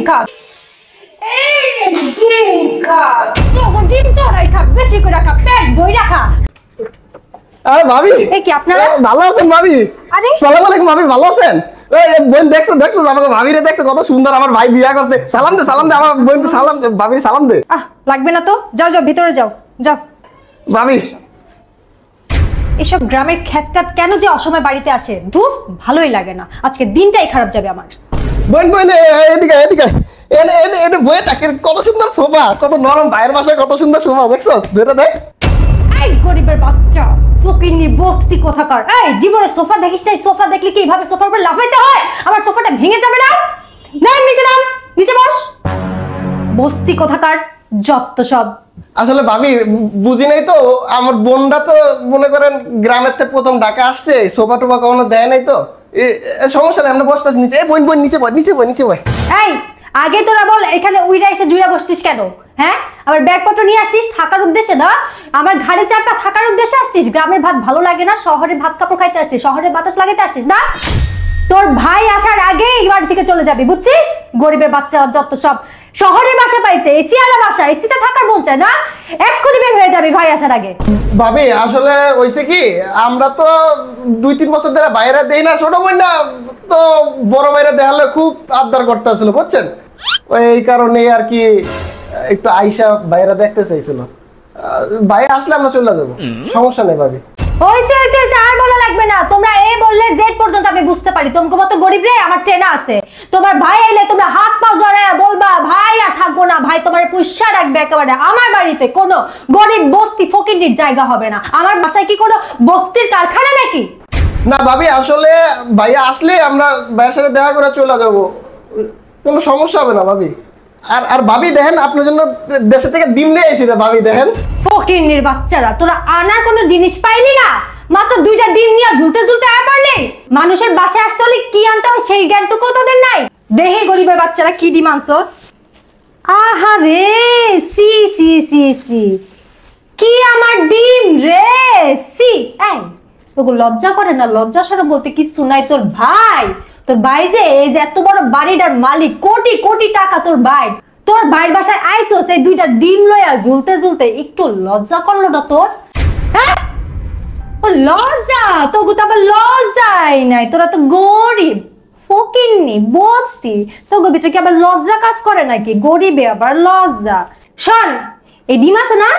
খা এই ডিম খা তো ডিম তো রাখা বেশি করে খা পেট ভরে খা আরে ভাবি এই কি আপনারা ভালো আছেন ভাবি আরে আসসালামু আলাইকুম ভাবি ভালো আছেন এই বোন দেখছো আমাকে ভাবিরে দেখছো কত সুন্দর আমার ভাই বিয়া করতে সালাম দে আমার বোনকে সালাম দে ভাবির সালাম দে লাগবে না তো যাও যাও ভিতরে যাও যাও ভাবি এসব গ্রামের খ্যাতটাত কেন যে অসময় বাড়িতে আসে ধুর ভালোই লাগে না আজকে দিনটাই খারাপ যাবে আমার বোন এদিকে এনে বয়ে থাকে কত সুন্দর সোফা কত নরম ভাইয়ের বাসায় কত সুন্দর সোফা দেখছো ধরে দেখ এই গরিবের বাচ্চা ফকিন্নি বস্তি কোথাকার এই জীবনে সোফা দেখিস না সোফা দেখলে কি এইভাবে সোফার উপর লাফাইতে হয় আমার সোফাটা ভেঙে যাবে না নাম নিচে বস বস্তি কোথাকার যত সব আসলে ভাবি বুঝি নাই তো আমার বোনটা তো মনে করেন গ্রামের থেকে প্রথম ঢাকা আসছে সোফা টোফা কখনো দেয় নাই তো সমস্যা নেই আমরা বসতেছি নিচে বোন নিচে বয় এই আগে তোরা বল এখানে উইরা এসে জুড়ে বসছিস কেন হ্যাঁ আবার ব্যাগপত্র নিয়ে আসছিস থাকার উদ্দেশ্যে না আমার ঘাড়ে চাপটা থাকার উদ্দেশ্যে আসছিস গ্রামের ভাত ভালো লাগে না শহরে ভাত কাপড় খাইতে আসছিস শহরে বাতাস লাগাইতে আসছিস না তোর ভাই আসার আগে এই বাড়ি থেকে চলে যাবি বুঝছিস গরিবের বাচ্চা যত সব শহরের বাসা পাইছে এসি আলা বাসা এসিতে থাকার মন চায় না এক্ষুনি বের হয়ে যাবি ভাই আসার আগে ভাবি আসলে হইছে কি আমরা তো 2-3 বছর ধরে বাইরে দেই না ছোট বোন না তো বড় বাইরে দেখালে খুব আবদার করতে আসছিল বুঝছেন এই কারণে আর কি একটু আইসা বাইরে দেখতে চাইছিল ভাই আসলে আমরা চলে যাবো সমস্যা নেই ভাবি হইছে আর বলা লাগবে না তোমরা এ বললে জেড পর্যন্ত আমি বুঝতে পারি তোমার মতো গরিব রে আমার চেনা আছে তোমার ভাই আইলে তোমরা হাত পা জড়ায় বলবা ভাই আর থাকবো না ভাই তোমার পয়সা রাখবে একেবারে আমার বাড়িতে কোনো গরিব বস্তি ফকিরের জায়গা হবে না আমার বাসায় কি কোনো বস্তির কারখানা নাকি না ভাবি আসলে ভাইয়া আসলে আমরা ভাইয়ের সাথে দেখা করে চলে যাবো কোনো সমস্যা হবে না ভাবি আর ভাবি দেখেন আপনার জন্য দেশে থেকে ডিম নিয়ে এসেছি ভাবি দেখেন ফকিরের বাচ্চারা তোরা আনার কোনো জিনিস পাইলি না মাত্র 2টা ডিম নিয়ে ঝুলতে আয় পারলি মানুষের বাসায় আসতে হলে কি আনতে হয় সেই জ্ঞানটুকু তোদের নাই দেহে গরিবের বাচ্চারা কি ডিম আনছস আহা রে সি কি আমার ডিম রে সি এই তোকে লজ্জা করে না লজ্জা শরম বলতে কিছু নাই তোর ভাই যে এই যে এত বড় বাড়িটার মালিক কোটি টাকা তোর ভাইয়ের বাসায় আইছস এই 2টা ডিম লইয়া ঝুলতে একটু লজ্জা করলো না তোর হ্যাঁ লজ্জা তবু তো আবার লজ্জাই নাই তোরা তো গরিব ফকিন্নি বস্তি তোর ভিতরে কি আবার লজ্জা কাজ করে নাকি গরিবে আবার লজ্জা শোন এই ডিম আছে না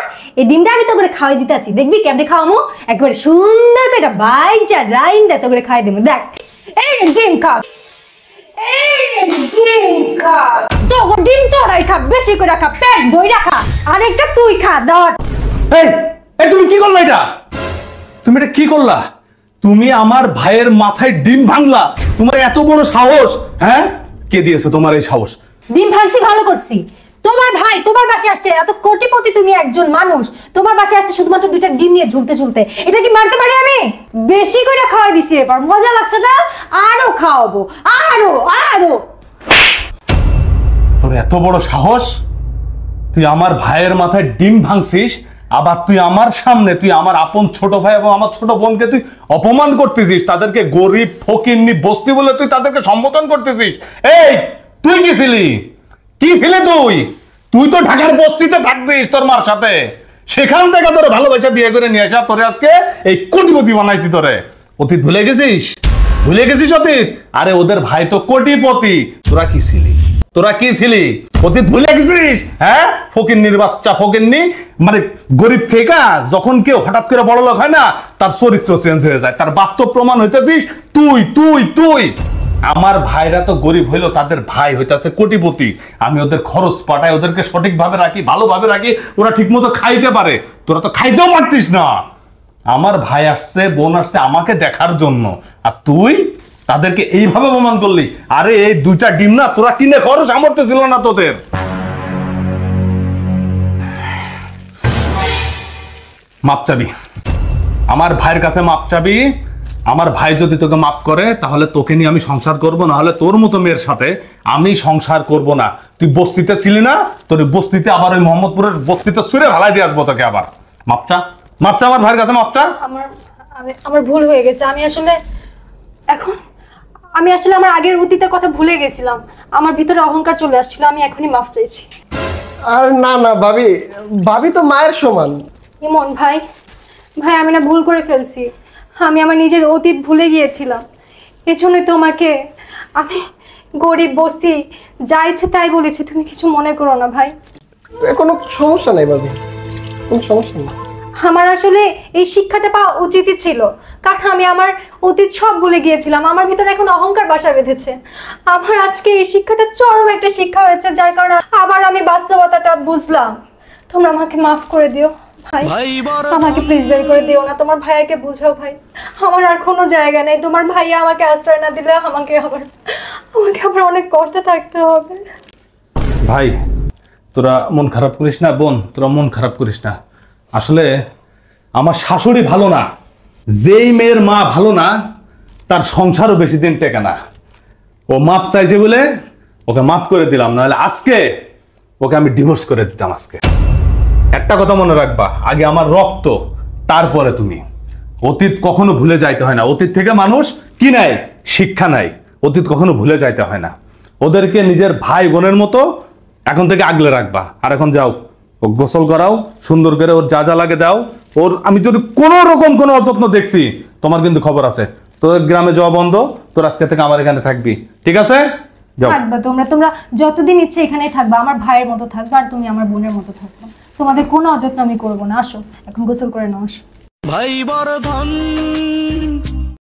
এই ডিমটা আমি তো করে খাওয়াই দিতে আছি দেখবি কেমনে খাওয়ামো একবারে সুন্দর করে বাইজা রাইন্দা তো করে খাওয়াই দেবো দেখ এই ডিম খা তো ডিম তো রাখা বেশি করে খা পেট ভরে খা আরেকটা তুই খা ধর এই তুমি কি করলা তুমি এটা কি করলা তুমি আমার ভাইয়ের মাথায় ডিম ভাঙলা তোমার এত বড় সাহস হ্যাঁ কে দিয়েছে তোমার এই সাহস ডিম ভাঙছি ভালো করছি তোমার ভাই তোমার বাসায় আসছে এত কোটিপতি তুমি একজন মানুষ তোমার বাসায় আসছে শুধুমাত্র 2টা ডিম নিয়ে ঝুলতে এটা কি মানতে পারি আমি বেশি করে খাওয়াই দিছি এবার মজা লাগছে না আরো খাওয়াবো আরো তোর এত বড় সাহস তুই আমার ভাইয়ের মাথায় ডিম ভাঙছিস আবার তুই আমার সামনে তুই আমার আপন ছোট ভাই এবং আমার ছোট বোনকে তুই অপমান করতেছিস তাদেরকে গরিব ফকিন্নি বস্তি বলে তুই তাদেরকে সম্বোধন করতেছিস এই তুই কি ছিলি তুই তো ঢাকার বস্তিতে থাকতিস তোর মার সাথে সেখান থেকে তোরে ভালোবাসা বিয়ে করে নিয়ে আসা তোরে আজকে এই কোটিপতি বানাইছি তোরে অতীত ভুলে গেছিস অতীত আরে ওদের ভাই তো কোটিপতি তোরা কি ছিলি অতীত ভুলে গেছিস হ্যাঁ ফকিন্নির বাচ্চা ফকিন্নি মানে গরিব থেকে যখন কেউ হঠাৎ করে বড় লোক হয় না তার চরিত্র চেঞ্জ হয়ে যায় তার বাস্তব প্রমাণ হইতেছিস তুই আমার ভাইরা তো গরিব হইলো তাদের ভাই হইতাছে কোটিপতি আমি ওদের খরচ পাঠাই ওদেরকে সঠিকভাবে রাখি ভালোভাবে রাখি ওরা ঠিকমতো খাইতে পারে তোরা তো খাইতেও পারতিস না আমার ভাই আসছে বোন আসছে আমাকে দেখার জন্য আর তুই তাদেরকে এইভাবে অপমান করলি আরে এই 2টা ডিম না তোরা কিনে খরচ সামর্থ্য ছিল না তোদের মাপ চাবি আমার ভাইয়ের কাছে মাপ চাবি আমার ভাই যদি তোকে মাফ করে তাহলে তোকে নিয়ে আমি সংসার করব না হলে তোর মতো মেয়ের সাথে আমি সংসার করব না তুই বস্তিতে ছিলি না তোর বস্তিতে আবার ওই মোহাম্মদপুরের বস্তিতে ছুঁড়ে ভালাই দিয়ে আসবো তোকে আবার মাপ চা আমার ভাইয়ের কাছে মাপ চা আমার ভুল হয়ে গেছে আমি আসলে এখন আমি আসলে আমার আগের অতীতের কথা ভুলে গেছিলাম, আমার ভিতরে অহংকার চলে আসছিল, আমি এখনই মাফ চাইছি। আর না না ভাবি, ভাবি তো মায়ের সমান। ইমন ভাই, ভাই আমি না ভুল করে ফেলছি, আমি আমার নিজের অতীত ভুলে গিয়েছিলাম, এজন্যই তোমাকে আমি গরিব বসি যা ইচ্ছে তাই বলেছি, তুমি কিছু মনে করো না ভাই। কোনো সমস্যা নাই ভাবি, কোনো সমস্যা নেই। আমার আসলে এই শিক্ষাটা পাওয়া উচিতই ছিল, কারণ আমি আমার অতীত সব ভুলে গিয়েছিলাম, আমার ভিতরে এখন অহংকার বাসা বেঁধেছে। আমার আজকে এই শিক্ষাটা চরম একটা শিক্ষা হয়েছে, যার কারণে আবার আমি বাস্তবতাটা বুঝলাম। তোমরা আমাকে মাফ করে দিও ভাই, আমাকে প্লিজ বের করে দিও না, তোমার ভাইয়াকে বুঝাও ভাই, আমার আর কোনো জায়গা নেই, তোমার ভাইয়া আমাকে আশ্রয় না দিলে আমাকে আবার অনেক কষ্টে থাকতে হবে। ভাই তোরা মন খারাপ করিস না বোন, তোরা মন খারাপ করিস না। আসলে আমার শাশুড়ি ভালো না, যেই মেয়ের মা ভালো না তার সংসারও বেশি দিন টেকে না। ও মাপ চাইছে বলে ওকে মাফ করে দিলাম, নাহলে আজকে ওকে আমি ডিভোর্স করে দিতাম। আজকে একটা কথা মনে রাখবা, আগে আমার রক্ত, তারপরে তুমি। অতীত কখনো ভুলে যাইতে হয় না, অতীত থেকে মানুষ কি নেয়? শিক্ষা নেয়। অতীত কখনো ভুলে যাইতে হয় না, ওদেরকে নিজের ভাই বোনের মতো এখন থেকে আগলে রাখবা। আর এখন যাও, ও গোসল করাও, সুন্দর করে ওর যা যা লাগে দাও। ওর আমি যদি কোনো রকম কোনো অযত্ন দেখছি, তোমার কিন্তু খবর আছে। তোর গ্রামে যাওয়া বন্ধ, তোর আজকে থেকে আমার এখানে থাকবি, ঠিক আছে? যাও। থাকবা তোমরা যতদিন ইচ্ছে এখানেই থাকবা, আমার ভাইয়ের মতো থাকবা, আর তুমি আমার বোনের মতো থাকবা, তোমাদের কোনো অযত্ন আমি করবো না। আসো এখন গোসল করে নাও, আসো। ভাই বড় ধন